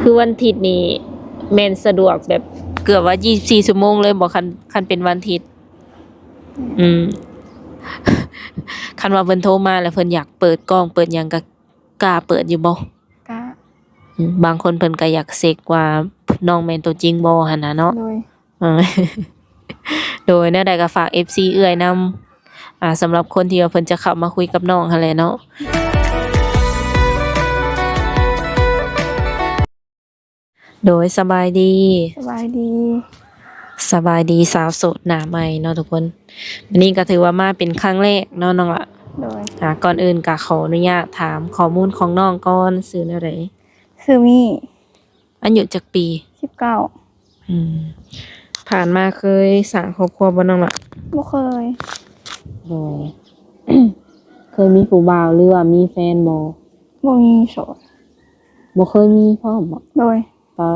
คือวันอาทิตย์นี่แม่นสะดวกแบบเกือบว่า24ชั่วโมงเลยบ่คันเป็นวันอาทิตย์อืม คันว่าเพิ่นโทรมาแล้วเพิ่นอยากเปิดกล้องเปิดหยังก็กล้าเปิดอยู่บ่กะบางคนเพิ่นก็อยากเช็กว่าน้องแม่นตัวจริงบ่หั่นน่ะเนาะ โดย เออ โดยแนวใดก็ฝาก FC เอื้อยนำสำหรับคนที่ว่าเพิ่นจะเข้ามาคุยกับน้องหั่นแหละเนาะโดยสบายดี สบายดี สบายดีสาวโสดหน้าใหม่เนาะทุกคนวันนี้ก็ถือว่ามาเป็นครั้งแรกเนาะน้องละ โดย ก่อนอื่นก็ขออนุญาตถามข้อมูลของน้องก่อนชื่อแนวใด ซื้อมี อายุจักปี 19อืมผ่านมาเคยสร้างครอบครัวบ่น้องละ บ่เคย โดย เคยมีผู้บ่าวหรือว่ามีแฟนบ่ บ่มีโสด บ่เคยมีพร้อมบ่ โดย ปอ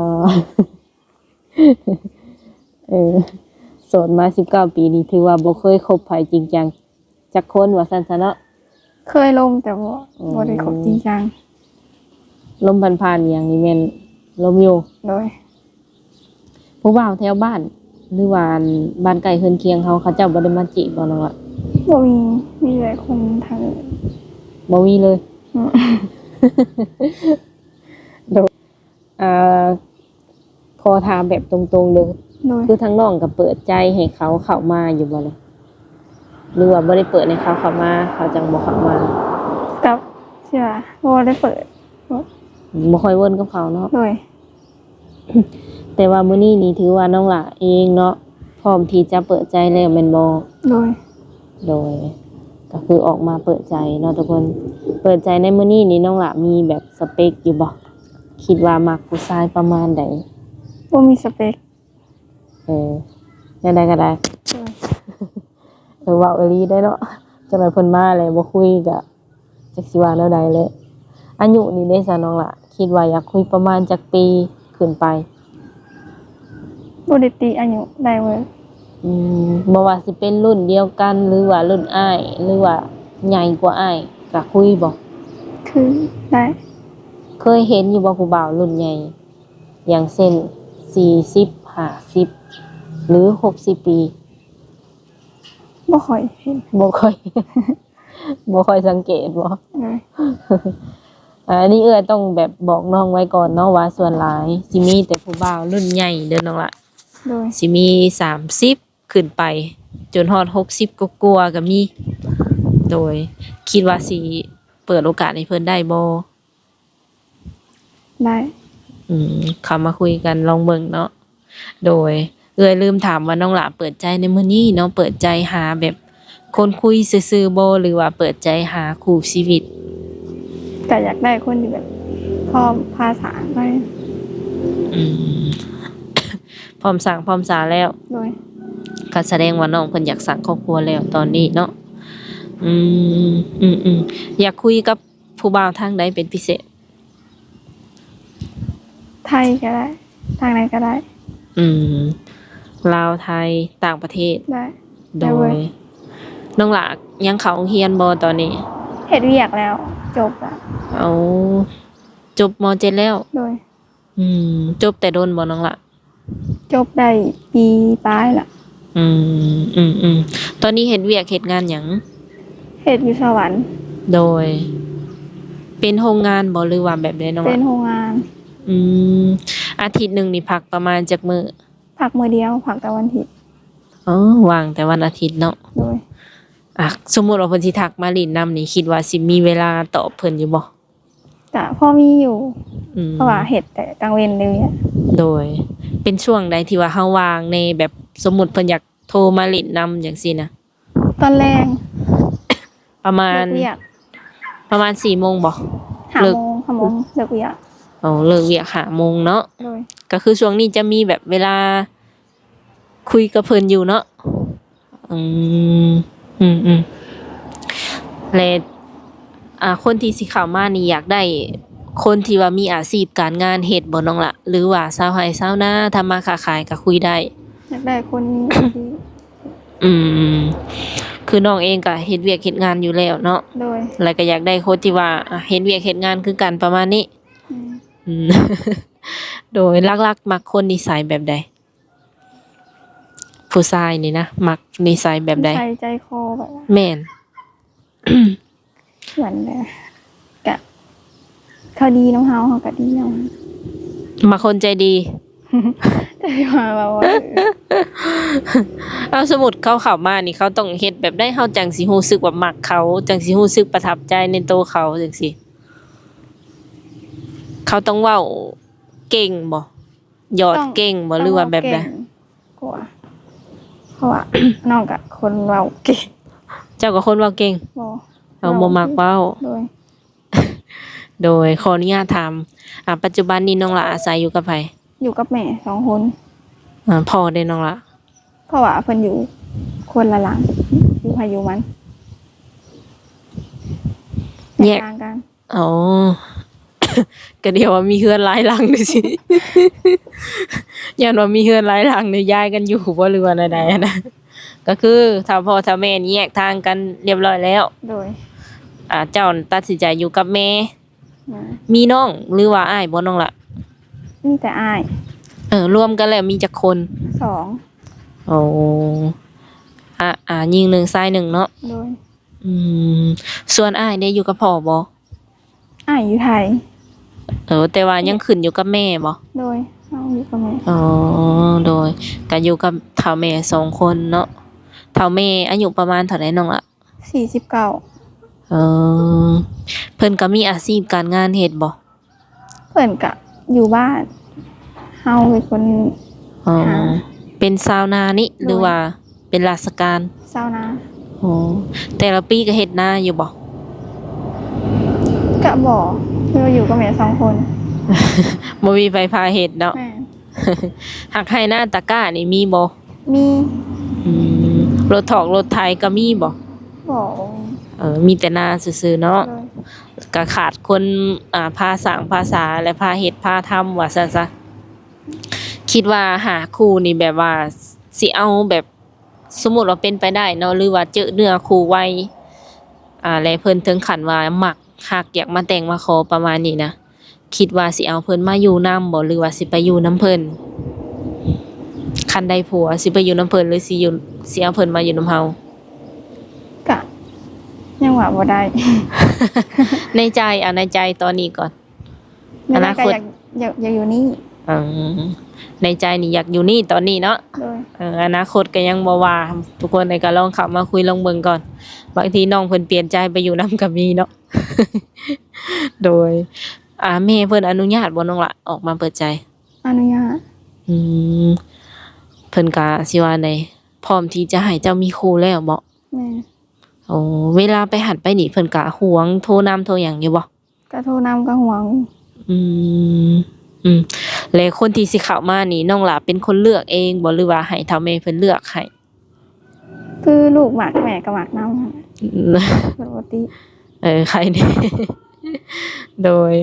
โสดมา19ปีนี่ถือว่าบ่เคยคบไผจริงจังจักคนว่าซั่นซะเนาะ เคยลมแต่บ่ได้คบจริงจัง ลมผ่านๆอย่างนี้แม่นลมอยู่ โดย ผู้บ่าวแถวบ้านหรือว่าบ้านใกล้เฮือนเคียงเขาเจ้าบ่ได้มาจีบบ่น้องล่ะ บ่มีแต่คนทางอื่น บ่มีเลย อืม โดยขอถามแบบตรงๆเลย โดย คือทั้งน้องก็เปิดใจให้เขาเข้ามาอยู่บ่เลยหรือว่าบ่ได้เปิดให้เขาเข้ามาเขาจังบ่เข้ามา กับใช่ป่ะบ่ได้เปิด บ่ค่อยเว้นกับเขาเนาะ โดย แต่ว่ามื้อนี้นี่ถือว่าน้องล่ะเองเนาะพร้อมที่จะเปิดใจแล้วแม่นบ่ โดย โดยก็คือออกมาเปิดใจเนาะทุกคนเปิดใจในมื้อนี้นี่น้องล่ะมีแบบสเปคอยู่บ่คิดว่ามักผู้ชายประมาณใด บ่มีสเปค ยังได้ก็ได้ โดย เว้าอีหลีได้เนาะจังได๋เพิ่นมาแล้วบ่คุยก็จักสิว่าแนวใดเลยอายุนี่ได้ซะน้องล่ะคิดว่าอยากคุยประมาณจักปีขึ้นไป บ่ได้ติอายุได้เว้ย บ่ว่าสิเป็นรุ่นเดียวกันหรือว่ารุ่นอ้ายหรือว่าใหญ่กว่าอ้ายก็คุยบ่ คือได้ เคยเห็นอยู่บ่ผู้บ่าวรุ่นใหญ่อย่างเช่น40 50หรือ60ปี บ่ค่อยเห็น บ่ค่อย บ่ค่อยสังเกตบ่ เลย อันนี้ต้องแบบบอกน้องไว้ก่อนเนาะว่าส่วนหลายสิมีแต่ผู้บ่าวรุ่นใหญ่เด้อน้องล่ะ โดย สิมี30ขึ้นไปจนฮอด60กว่าๆก็มีโดยคิดว่าสิเปิดโอกาสให้เพิ่นได้บ่ ได้ เข้ามาคุยกันลองเบิ่งเนาะโดยลืมถามว่าน้องหลาเปิดใจในมื้อนี้เนาะเปิดใจหาแบบคนคุยซื่อๆบ่หรือว่าเปิดใจหาคู่ชีวิต ก็อยากได้คนที่แบบพร้อมภาษาไป อืม พร้อมสร้างพร้อมสาแล้ว โดย ก็แสดงว่าน้องเพิ่นอยากสร้างครอบครัวแล้วตอนนี้เนาะอยากคุยกับผู้บ่าวทางใดเป็นพิเศษ ไทยก็ได้ ทางไหนก็ได้ ลาวไทยต่างประเทศ ได้ โดยน้องหลายังเข้าโรงเรียนบ่ตอนนี้ เฮ็ดเวียกแล้ว จบแล้ว เอาจบม.7 แล้ว โดย จบแต่โดนบ่น้องละ จบได้ปีปลายละ ตอนนี้เฮ็ดเวียกเฮ็ดงานหยัง เฮ็ดอยู่สวรรค์ โดย เป็นโรงงานบ่หรือว่าแบบใดน้อง เป็น ละ โรงงาน อาทิตย์หนึงนี่พักประมาณจักมื้อ พักมื้อเดียวพักแต่วันอาทิตย์ ว่างแต่วันอาทิตย์เนาะ โดย สมมุติว่าเพิ่นสิทักมาลิ้นนำนี่คิดว่าสิมีเวลาตอบเพิ่นอยู่บ่ ก็พอมีอยู่ เพราะว่า อืม เฮ็ดแต่กลางเว้นเลยอะ โดย เป็นช่วงใดที่ว่าเฮาว่างในแบบสมมุติเพิ่นอยากโทรมาลิ้นนำจังซี่นะ ตอนแรง ประมาณ เลิกเวียก 4 โมงบ่ 5 เลิก โมง5 โมงเลิกเวียก เลิกเวียก5 โมงเนาะ โดย ก็คือช่วงนี้จะมีแบบเวลาคุยกับเพิ่นอยู่เนาะและคนที่สิเข้ามานี่อยากได้คนที่ว่ามีอาชีพการงานเฮ็ดบ่น้องล่ะหรือว่าชาวไร่ชาวนาทำมาค้าขายก็คุยได้ อยากได้คนมีอาชีพ คือน้องเองก็เฮ็ดเวียกเฮ็ดงานอยู่แล้วเนาะ โดย แล้วก็อยากได้คนที่ว่าเฮ็ดเวียกเฮ็ดงานคือกันประมาณนี้ อืม อืม โดยลักๆมักคนนิสัยแบบใดผู้ชายนี่นะมักนิสัยแบบใด ใส่ใจคอแบบว่า แม่น เหมือนแบบกะเขาดีน้องเฮาเขาก็ดีน้อง มาคนใจดี แต่ว่าแบบว่า เอาสมมุติเขาเข้ามานี่เขาต้องเฮ็ดแบบได้เฮาจังสิรู้สึกว่ามักเขาจังสิรู้สึกประทับใจในตัวเขาจังซี่เขาต้องเว้าเก่งบ่หยอดเก่งบ่หรือว่าแบบใด กว่าเพราะว่า น้องกับคนเว้าเก่ง เจ้าก็คนเว้าเก่ง บ่ เอาบ่มักเว้า โดย โดยขออนุญาตถามปัจจุบันนี้น้องละอาศัยอยู่กับไผ อยู่กับแม่2 คน พ่อได้น้องละ เพราะว่าเพิ่นอยู่คนละหลังอยู่ไผอยู่มัน แยก ต่างกัน อ๋อ ก็เดี๋ยวว่ามีเฮือนหลายหลังด้วยสิ ย้อนว่ามีเฮือนหลายหลังเนี่ยย้ายกันอยู่บ่หรือว่าใดๆนะ ก็คือถ้าพ่อถ้าแม่นี่แยกทางกันเรียบร้อยแล้ว โดย เจ้าตัดสินใจอยู่กับแม่ นะ มีน้องหรือว่าอ้ายบ่น้องละ มีแต่อ้าย รวมกันแล้วมีจักคน 2 โอ้ยิงหนึ่งซ้ายหนึ่งเนาะ โดย อืมส่วนอ้ายได้อยู่กับพ่อบ่ อ้ายอยู่ไทย แต่ว่ายังขึ้นอยู่กับแม่บ่ โดยเอาอยู่กับแม่ อ๋อโดยก็อยู่กับเฒ่าแม่2 คนเนาะเฒ่าแม่อายุประมาณเท่าใดน้องละ 49 เออเพิ่นก็มีอาชีพการงานเฮ็ดบ่ เพิ่นก็อยู่บ้านเฮาเป็นคน อ๋อ ค่ะ เป็นชาวนานี่หรือว่าเป็นราชการ ชาวนา อ๋อแต่ละปีก็เฮ็ดนาอยู่บ่ ก็บ่คืออยู่กับแม่2 คน บ่มีไผพาเฮ็ดเนาะ แม่ หักให้หน้าตะกร้านี่มีบ่ มี อืมรถถอกรถไถก็มีบ่ บ่ มีแต่นาซื่อๆเนาะ โดย ก็ขาดคนพาสร้างภาษาและพาเฮ็ดพาทำว่าซั่นซะคิดว่าหาคู่นี่แบบว่าสิเอาแบบสมมุติว่าเป็นไปได้เนาะหรือว่าเจอเนื้อคู่ไวและเพิ่นถึงขั้นว่ามักฮักอยากมาแต่งมาขอประมาณนี้นะคิดว่าสิเอาเพิ่นมาอยู่นำบ่หรือว่าสิไปอยู่นำเพิ่นคันได้ผัวสิไปอยู่นำเพิ่นหรือสิเอาเพิ่นมาอยู่นำเฮา ก็ยังว่าบ่ได้ ในใจตอนนี้ก่อน ไม่ได้ อนา ก็ คต อยากอยู่นี่ อืมในใจนี่อยากอยู่นี่ตอนนี้เนาะ โดย อนาคตก็ยังบ่ว่าทุกคนก็ลองเข้ามาคุยลองเบิ่งก่อนบางทีน้องเพิ่นเปลี่ยนใจไปอยู่นำก็มีเนาะ โดยแม่เพิ่นอนุญาตบ่น้องละออกมาเปิดใจ อนุญาต อืมเพิ่นก็สิว่าไดพร้อมที่จะให้เจ้ามีคู่แล้วบ่ แม่ โอ้เวลาไปหัดไปนี่เพิ่นก็หวงโทรนำโทรหยังอยู่บ่ ก็โทรนำก็ห่วง อืมแล้วคนที่สิเข้ามานี่น้องหลาเป็นคนเลือกเองบ่หรือว่าให้เฒ่าแม่เพิ่นเลือกให้ คือลูกหมักแม่ก็หมักนำปกติ ใครเนี่ย โดย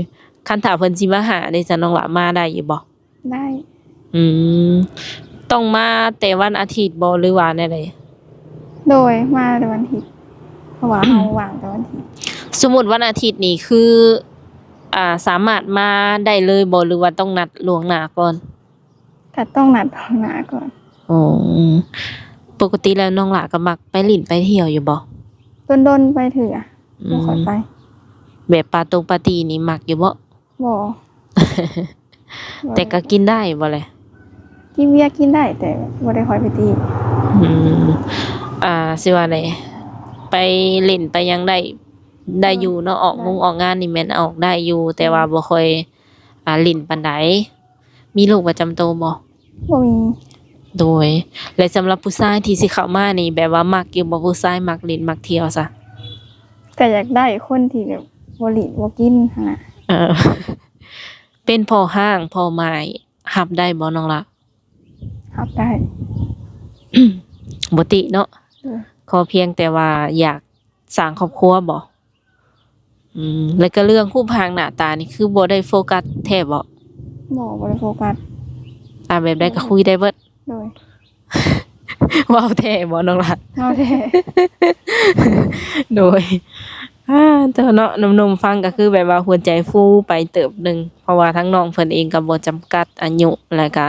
คันถ้าเพิ่นสิมาหาได้ซะน้องหลามาได้อยู่บ่ ได้ อืมต้องมาแต่วันอาทิตย์บ่หรือว่าแนวใด โดยมาในวันอาทิตย์เพราะว่าเฮาว่างแต่วันอาทิตย์ สมมุติวันอาทิตย์นี่คือสามารถมาได้เลยบ่หรือว่าต้องนัดล่วงหน้าก่อน ก็ต้องนัดล่วงหน้าก่อน อ๋อปกติแล้วน้องหลาก็มักไปเล่นไปเที่ยวอยู่บ่ ดนๆไปเถื่อบ่ค่อยไป แบบปาร์ตี้นี่มักอยู่บ่ บ่ แต่ก็กินได้บ่แหละ กินเบียร์กินได้แต่บ่ได้ค่อยไปตี อืมสิว่าไดไปเล่นไปหยังได้อยู่เนาะออกงานนี่แม่นออกได้อยู่ แต่ว่าบ่ค่อยเล่นปานใดมีโรคประจำตัวบ่ บ่มี โดยและสำหรับผู้ชายที่สิเข้ามานี่แบบว่ามักอยู่บ่ผู้ชายมักเล่นมักเที่ยวซะ ก็อยากได้คนที่แบบบ่หลีบ่กินหั่นน่ะ เออ เป็นพ่อห้างพ่อไม้รับได้บ่น้องละ รับได้ บ่ติเนาะ เออ ขอเพียงแต่ว่าอยากสร้างครอบครัวบ่แล้วก็เรื่องรูปร่างหน้าตานี่คือบ่ได้โฟกัสแท้บ่ บ่ได้โฟกัส แบบใดก็คุยได้เบิด โดย เว้าแท้บ่น้องละ เอาแท้ โดย แต่เนาะหนุ่มๆฟังก็คือแบบว่าหัวใจฟูไปเติบหนึงเพราะว่าทั้งน้องเพิ่นเองก็บ่จำกัดอายุแล้วก็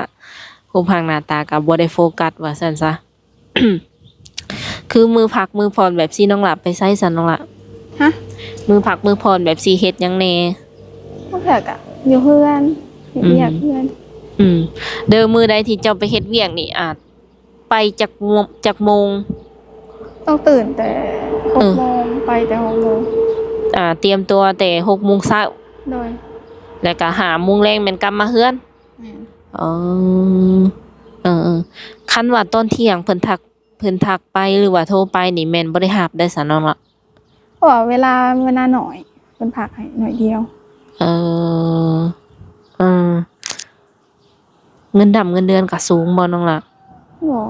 รูปร่างหน้าตาก็บ่ได้โฟกัสว่าซั่นซะ คือมือพักมือผ่อนแบบสิน้องหลับไปไสซั่นน้องหละ ฮะ มือพักมือผ่อนแบบสิเฮ็ดหยังแหน่ พวกเถอะกะอยู่เพื่อนอยู่เรียกเพื่อน เดิมมือใดที่เจ้าไปเฮ็ดเวียกนี่อาจไปจากโมง ต้องตื่นแต่ห เอก อ โมงไปแต่6 โมง เตรียมตัวแต่6 โมงเช้า โดย แล้วก็5 โมงแลงแม่นกลับมาเฮือน แม่น อ๋อคันว่าตอนเที่ยงเพิ่นทักไปหรือว่าโทรไปนี่แม่นบ่ได้รับได้ซะน้องล่ะ เพราะว่าเวลาหน่อยเพิ่นพักให้หน่อยเดียว เออเออเงินดำเงินเดือนก็สูงบ่น้องล่ะ บ่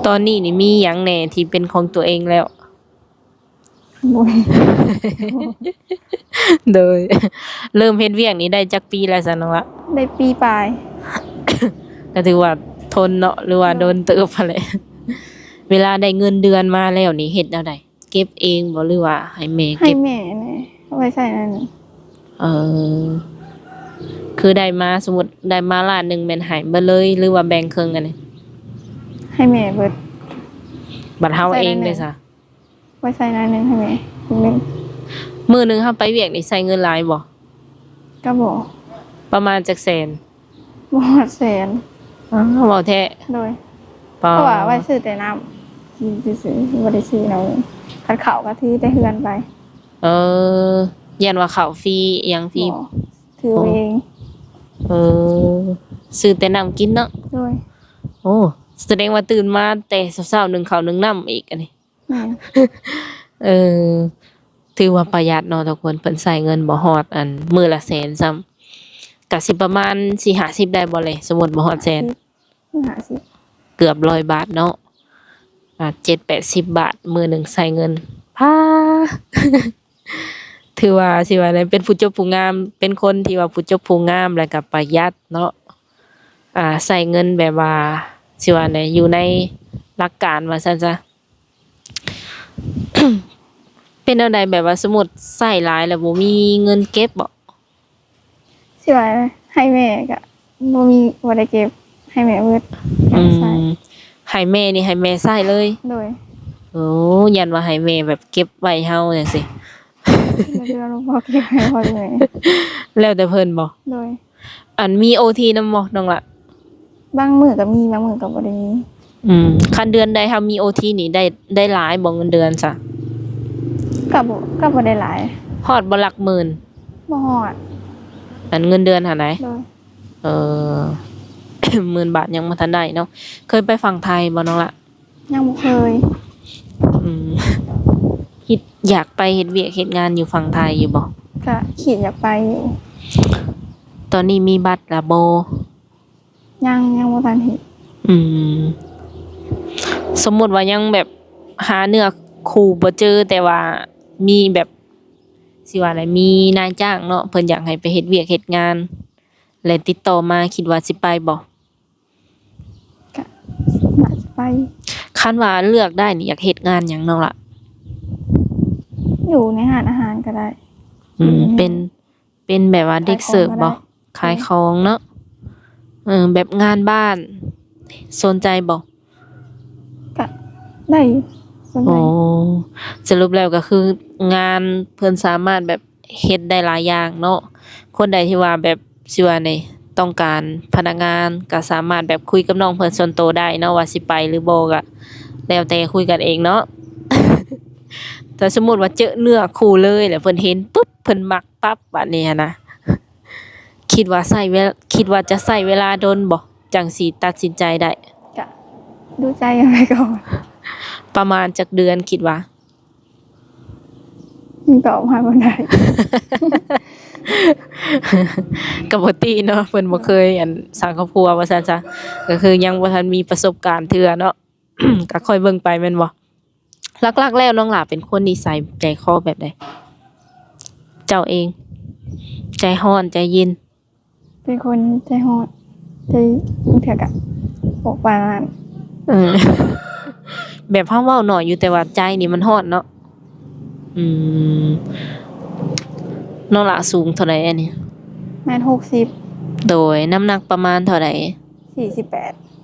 ตอนนี้นี่มีหยังแหน่ที่เป็นของตัวเองแล้ว บ่ โดย เริ่มเฮ็ดเวียกนี้ได้จักปีแล้วซะน้องล่ะ ได้ปีปลาย ก็ถือว่าทนเนาะหรือว่าโดนเติบอะไร เวลาได้เงินเดือนมาแล้วนี่เฮ็ดแนวใดเก็บเองบ่หรือว่าให้แม่ ให้ เก็บ แม่นี่เอาไว้ใส่นั่นนี่ เออคือได้มาสมมุติได้มาล้านหนึงแม่นให้เบิดเลยหรือว่าแบ่งครึ่งกันนี่ ให้แม่เบิด บัดเฮา ใส่ เอง นั่น เด้ น่ะ ซะ ไว้ใส่นั่นนึงให้แม่นึง มื้อหนึงเฮาไปเวียกนี่ใช้เงินหลายบ่ ก็บ่ ประมาณจักแสน บ่ฮอดแสน อ๋อเว้าแท้ โดย ปอ เพราะว่าไว้ซื้อแต่น้ำกินซื่อๆบ่ได้ซื้อแนวอื่นคันข้าวก็ถือแต่เฮือนไป เออยันว่าข้าวฟรีอิหยังฟรี บ่ถือเอาเอง เออซื้อแต่น้ำกินเนาะ โดย โอ้แสดงว่าตื่นมาแต่เช้าๆนึ่งข้าวนึ่งน้ำอีกอันนี้ แม่น เออถือว่าประหยัดเนาะทุกคนเพิ่นใช้เงินบ่ฮอดอันมื้อละแสนซ้ำก็สิประมาณ4-50ได้บ่เลยสมมุติบ่ฮอดแสน 50 เกือบ100 บาทเนาะ7-80 บาทมื้อหนึงใช้เงินพา ถือว่าสิว่าได้เป็นผู้เจบผู้งาม เป็นคนที่ว่าผู้เจบผู้งามแล้วก็ประหยัดเนาะใช้เงินแบบว่าสิว่าได้อยู่ในหลักการว่าซั่นซะ เป็นแนวใดแบบว่าสมมุติใช้หลายแล้วบ่มีเงินเก็บบ่ สิว่าให้แม่ก็บ่ได้เก็บให้แม่เบิด อื ใช่ มให้แม่นี่ให้แม่ใช้เลย โดย โอ้ยันว่าให้แม่แบบเก็บไว้เฮาจังซี่ แล้วเดือนหลวงพ่อเก็บให้พ่อแม่ แล้วแต่เพิ่นบ่ โดย อันมีโอทีนำบ่น้องล่ะ บางมื้อก็มีบางมื้อก็บ่ได้มี คันเดือนใดเฮามีโอทีนี่ได้หลายบ่เงินเดือนซะ ก็บ่ได้หลาย ฮอดบ่หลักหมื่น บ่ฮอด อันเงินเดือนหาไหน โดย เออ 10,000 บาทยังบ่ทันได้เนาะเคยไปฝั่งไทยบ่น้องล่ะ ยังบ่เคย อืม คิดอยากไปเฮ็ดเวียกเฮ็ดงานอยู่ฝั่งไทยอยู่บ่ ก็คิดอยากไปอยู่ ตอนนี้มีบัตรละบ่ ยังบ่ทันเฮ็ด อืม สมมุติว่ายังแบบหาเนื้อคู่บ่เจอแต่ว่ามีแบบสิว่าอะไรมีนายจ้างเนาะเพิ่นอยากให้ไปเฮ็ดเวียกเฮ็ดงานและติดต่อมาคิดว่าสิไปบ่ ก็น่าจะไป คันว่าเลือกได้นี่อยากเฮ็ดงานหยังน้องล่ะ อยู่ในร้านอาหารก็ได้ เป็นแบบว่าเด็กเสิร์ฟบ่ขายของเนาะแบบงานบ้านสนใจบ่ ก็ได้อยู่สนใจ โอ้สรุปแล้วก็คืองานเพิ่นสามารถแบบเฮ็ดได้หลายอย่างเนาะคนใดที่ว่าแบบสิว่าไดต้องการพนักงานก็สามารถแบบคุยกับน้องเพิ่นส่วนตัวได้เนาะว่าสิไปหรือบ่ก็แล้วแต่คุยกันเองเนาะ แต่สมมุติว่าเจอเนื้อคู่เลยแล้วเพิ่นเห็นปุ๊บเพิ่นมักปั๊บบัดนี้หั้นนะคิดว่าจะใช้เวลาโดนบ่จังสิตัดสินใจได้ ก็ดูใจกันไปก่อน ประมาณจักเดือนคิดว่า ตอบมาบ่ได้ ก็บ่ติเนาะเพิ่นบ่เคยสร้างครอบครัวว่าซั่นซะก็คือยังบ่ทันมีประสบการณ์เทื่อเนาะ ก็ค่อยเบิ่งไปแม่นบ่หลักๆแล้วน้องหลาเป็นคนนิสัยใจคอแบบใดเจ้าเอง ใจร้อนใจเย็น เป็นคนใจฮอดใจบางเทื่อก็บอกปานนั้น เออ แบบเฮาเว้าน้อยอยู่แต่ว่าใจนี่มันร้อนเนาะ อืมน้องละสูงเท่าไหร่อันนี้ แม่น60 โดยน้ำหนักประมาณเท่าไหร่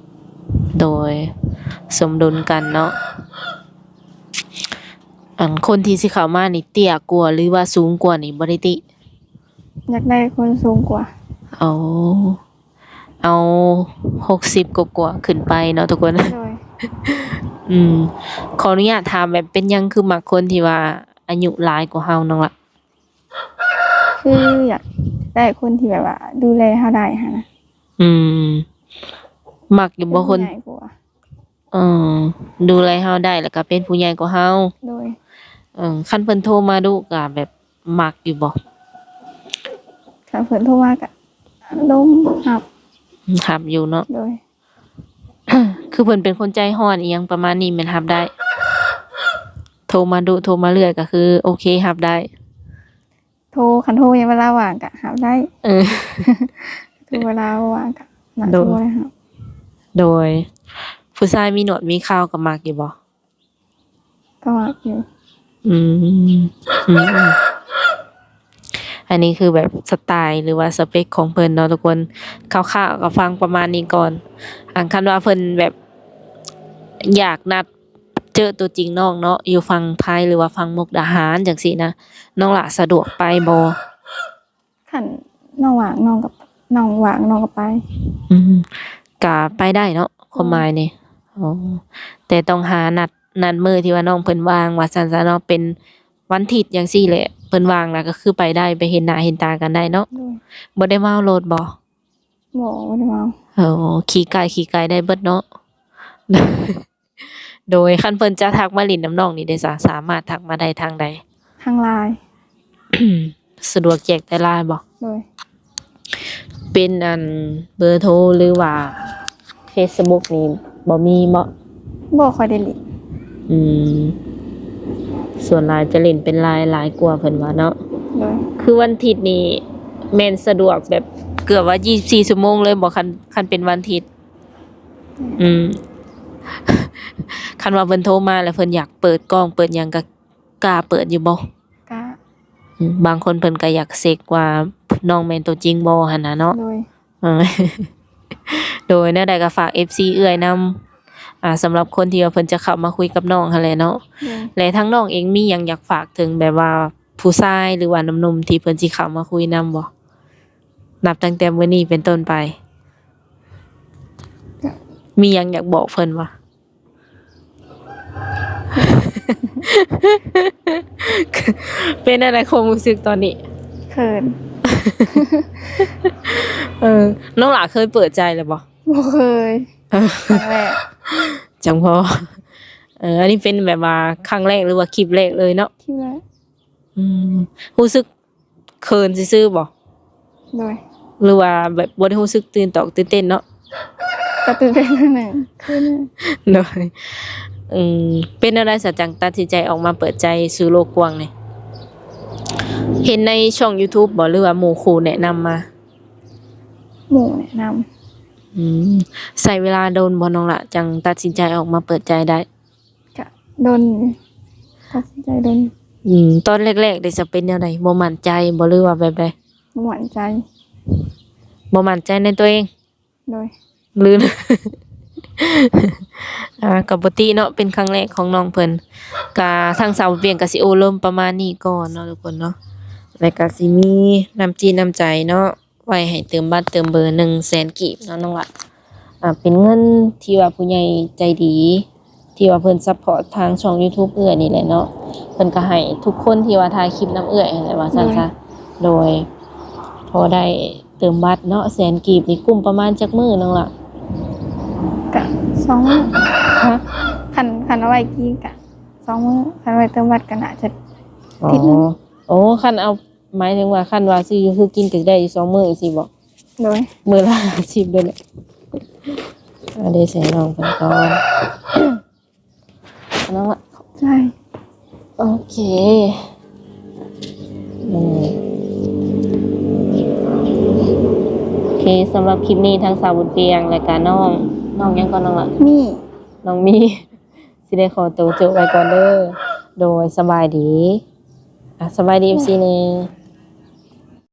48โดยสมดุลกันเนาะอันคนที่สิเข้ามานี่เตี้ยกว่าหรือว่าสูงกว่านี่บ่ได้ติ อยากได้คนสูงกว่า เอาเอา60กว่าๆขึ้นไปเนาะทุกคน โดย อืมขออนุญาตถามแบบเป็นหยังคือมักคนที่ว่าอายุหลายกว่าเฮาน้องล่ะ คืออยากได้คนที่แบบว่า ดูแลเฮาได้หั่นนะ อืมมักอยู่บ่คน เป็ผู้ใหญ่กว่า เออดูแลเฮาได้แล้วก็เป็นผู้ใหญ่กว่าเฮา โดย คันเพิ่นโทรมาดุก็แบบมักอยู่บ่ ถ้าเพิ่นโทรมาก็ลมรับ ครับอยู่เนาะ โดย คือเพิ่นเป็นคนใจร้อนอีหยังประมาณนี้แม่นรับได้ โทรมาดุโทรมาเรื่อยก็คือโอเครับได้ คันโทรยังเวลาว่างก็รับได้ เออ คือเวลาว่างก็น่า โด จะ ย บ่ได้รับ โดย ผู้ชายมีหนวดมีเคราก็มักอยู่บ่ ก็มักอยู่ อืมอันนี้คือแบบสไตล์หรือว่าสเปคของเพิ่นเนาะทุกคนคร่าวๆก็ฟังประมาณนี้ก่อนอันคันว่าเพิ่นแบบอยากนัดเจอตัวจริงน้องเนาะอยู่ฝั่งไทยหรือว่าฝั่งมุกดาหารจังซี่นะน้องละสะดวกไปบ่ คันน้องว่างน้องก็ไป อืมก็ไปได้เนาะความหมายนี่อ๋อแต่ต้องหานัดมื้อที่ว่าน้องเพิ่นว่างว่าซั่นซะเนาะเป็นวันอาทิตย์จังซี่แหละเพิ่นว่างแล้วก็คือไปได้ไปเห็นหน้าเห็นตากันได้เนาะ โดย บ่ได้เมารถบ่ บ่ได้เมา ขี่ไกลได้เบิดเนาะ โดยคันเพิ่นจะทักมาเล่นน้ำน้องนี่ได้สามารถทักมาได้ทางใด ทางไลน์ สะดวกแจกแต่ LINE บ่ โดย เป็นอันเบอร์โทรหรือว่า Facebook นี่บ่มีบ่ บ่ค่อยได้เลิน อืมส่วนหลายจะเล่นเป็น LINE หลายกว่าเพิ่นว่าเนาะ โดย คือวันอาทิตย์นี่แม่นสะดวกแบบเกือบว่า24ชั่วโมงเลยบ่คันเป็นวันอาทิตย์อืม คันว่าเพิ่นโทรมาแล้วเพิ่นอยากเปิดกล้องเปิดหยังก็กล้าเปิดอยู่บ่ ก็ บางคนเพิ่นก็อยากเช็กว่าน้องแม่นตัวจริงบ่หั่นน่ะเนาะ โดย เออ โดยแนวใดก็ฝาก FC เอื้อยนำสำหรับคนที่ว่าเพิ่นจะเข้ามาคุยกับน้องหั่นแหละเนาะ โดย และทั้งน้องเองมีหยังอยากฝากถึงแบบว่าผู้ชายหรือว่าหนุ่มๆที่เพิ่นสิเข้ามาคุยนำบ่นับตั้งแต่มื้อนี้เป็นต้นไป มีหยังอยากบอกเพิ่นบ่ เป็นอะไรความรู้สึกตอนนี้ เขิน น้องหลาเคยเปิดใจเลยบ่ บ่เคยครั้งแรก จังพออันนี้เป็นแบบว่าครั้งแรกหรือว่าคลิปแรกเลยเนาะ คิดว่า รู้สึกเขินซื่อๆบ่ โดย หรือว่าแบบบ่ได้รู้สึกตื่นตอกตื่นเต้นเนาะ ก็ตื่นเต้นนิดหนึ่งคือเนี่ย โดยเป็นอะไรสัจจังตัดสินใจออกมาเปิดใจสู่โลกกว้างนี่เห็นในช่อง YouTube บ่หรือว่าหมู่ครูแนะนำมา หมู่แนะนำ ใช้เวลาโดนบ่น้องละจังตัดสินใจออกมาเปิดใจได้ ก็โดนตัดสินใจโดน ตอนแรกๆได้จะเป็นแนวใดบ่มั่นใจบ่หรือว่าแบบใด บ่หวั่นใจ บ่มั่นใจในตัวเอง โดย หรือ ก็ปกติเนาะเป็นครั้งแรกของน้องเพิ่นก็ทางสาวเวียงก็สิโอ้ลมประมาณนี้ก่อนเนาะทุกคนเนาะแล้วก็สิมีน้ำจิตน้ำใจเนาะไว้ให้เติมบัตรเติมเบอร์100,000กีบเนาะน้องละเป็นเงินที่ว่าผู้ใหญ่ใจดี ที่ว่าเพิ่นซัพพอร์ตทางช่อง YouTube เอื้อยนี่แหละเนาะเพิ่นก็ให้ทุกคนที่ว่าถ่ายคลิปนำเอื้อยนั่นแหละว่าซั่นซะโดยพอได้เติมบัตรเนาะ100,000กีบนี่กุ้มประมาณจักมื้อน้องละ ก็2 มื้อ ฮะ คันเอาไว้กี่ก็2 มื้อคันไว้เติมบัตรก็น่าจะ อ๋อ ทิศหนึ่ง โอ้คันเอาหมายถึงว่าคันว่าซื้อคือกินก็ได้อยู่2มื้อสิบ่ โดย มื้อละ50เด้อแหละได้ใส่น้องเพิ่นก่อนน้องละ ใช่ โอเคโอเคสำหรับคลิปนี้ทางสาวบุญเปียงและก็น้องยังก่อนน้องละ นี่ น้องมี สิได้ขอตัวจบไว้ก่อนเด้อโดยสบายดี สบายดี FC แน่